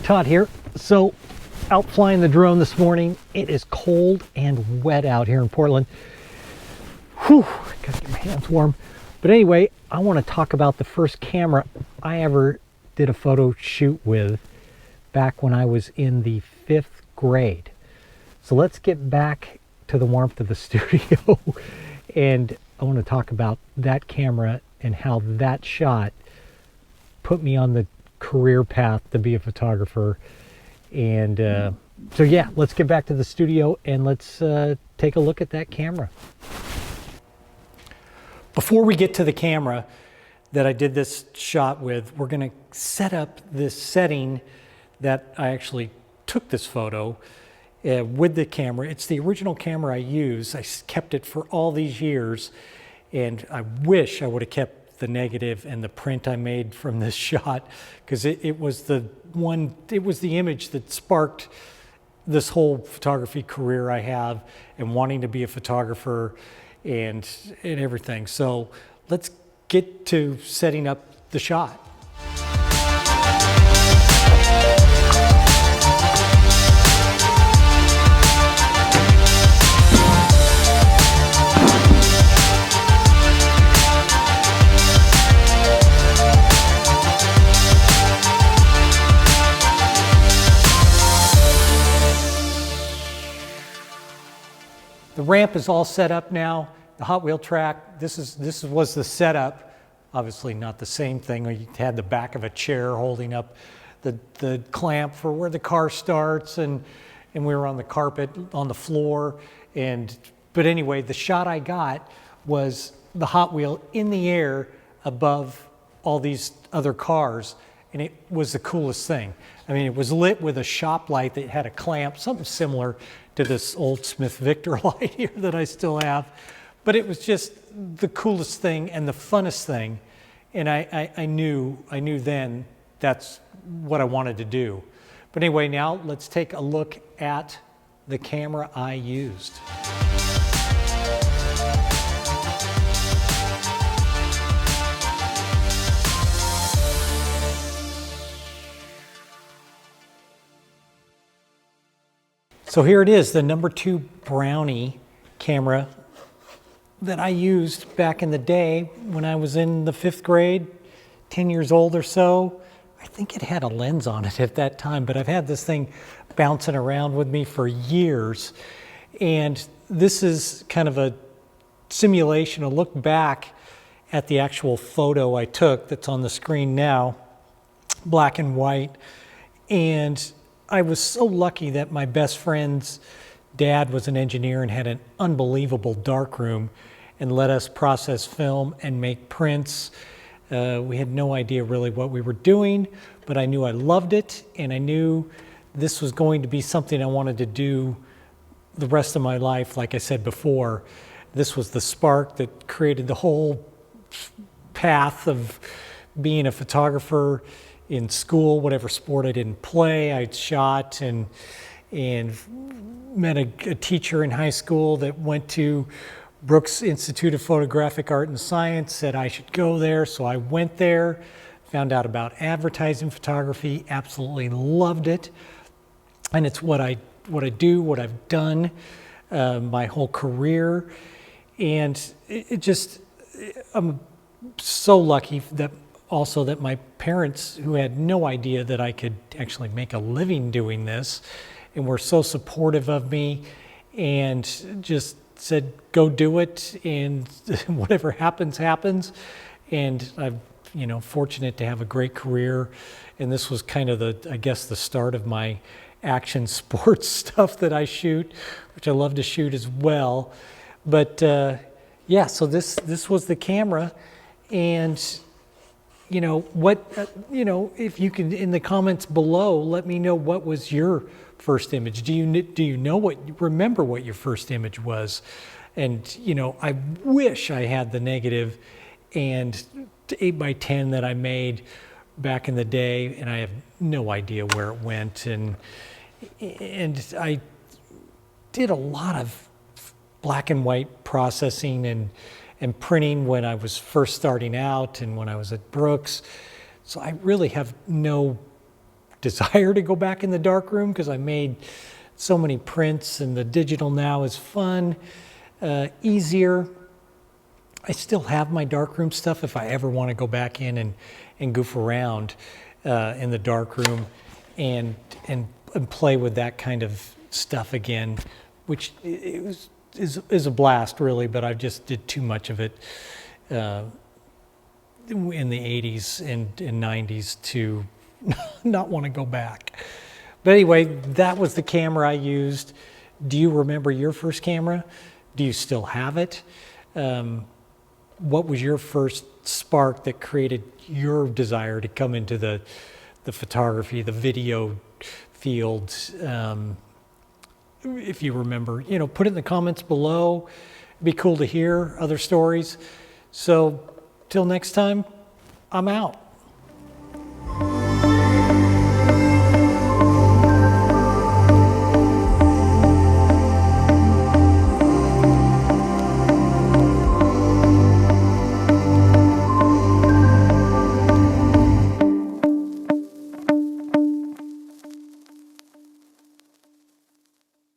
Todd here. So, out flying the drone this morning. It is cold and wet out here in Portland. Whew, gotta get my hands warm. But anyway, I want to talk about the first camera I ever did a photo shoot with back when I was in the 5th grade. So let's get back to the warmth of the studio. And I want to talk about that camera and how that shot put me on the career path to be a photographer. And so yeah, let's get back to the studio and let's take a look at that camera. Before we get to the camera that I did this shot with, we're going to set up this setting that I actually took this photo with the camera. It's the original camera I use. I kept it for all these years, and I wish I would have kept the negative and the print I made from this shot, because it was the image that sparked this whole photography career I have and wanting to be a photographer and everything. So let's get to setting up the shot. The ramp is all set up now. The Hot Wheel track, this was the setup. Obviously not the same thing. You had the back of a chair holding up the clamp for where the car starts, and we were on the carpet on the floor. But anyway, the shot I got was the Hot Wheel in the air above all these other cars, and it was the coolest thing. I mean, it was lit with a shop light that had a clamp, something similar to this old Smith Victor light here that I still have. But it was just the coolest thing and the funnest thing. And I knew then that's what I wanted to do. But anyway, now let's take a look at the camera I used. So here it is, the #2 Brownie camera that I used back in the day when I was in the 5th grade, 10 years old or so. I think it had a lens on it at that time, but I've had this thing bouncing around with me for years. And this is kind of a simulation, a look back at the actual photo I took that's on the screen now, black and white. And I was so lucky that my best friend's dad was an engineer and had an unbelievable darkroom and let us process film and make prints. We had no idea really what we were doing, but I knew I loved it, and I knew this was going to be something I wanted to do the rest of my life. Like I said before, this was the spark that created the whole path of being a photographer. In school, whatever sport I didn't play, I shot, and met a teacher in high school that went to Brooks Institute of Photographic Art and Science, said I should go there, so I went there, found out about advertising photography, absolutely loved it, and it's what I do, what I've done my whole career, and I'm so lucky that also that my parents, who had no idea that I could actually make a living doing this, and were so supportive of me and just said, go do it, and whatever happens, happens. And I'm, fortunate to have a great career. And this was kind of the start of my action sports stuff that I shoot, which I love to shoot as well. But yeah, so this was the camera. And if you can, in the comments below, let me know what was your first image. Do you remember what your first image was? And I wish I had the negative and 8x10 that I made back in the day, and I have no idea where it went. And I did a lot of black and white processing and printing when I was first starting out and when I was at Brooks. So I really have no desire to go back in the darkroom because I made so many prints, and the digital now is fun, easier. I still have my darkroom stuff if I ever want to go back in and goof around in the darkroom and play with that kind of stuff again, which is a blast really, but I just did too much of it in the 80s and 90s to not want to go back. But anyway, that was the camera I used. Do you remember your first camera? Do you still have it? What was your first spark that created your desire to come into the photography, the video field? If you remember, put it in the comments below. It'd be cool to hear other stories. So till next time, I'm out.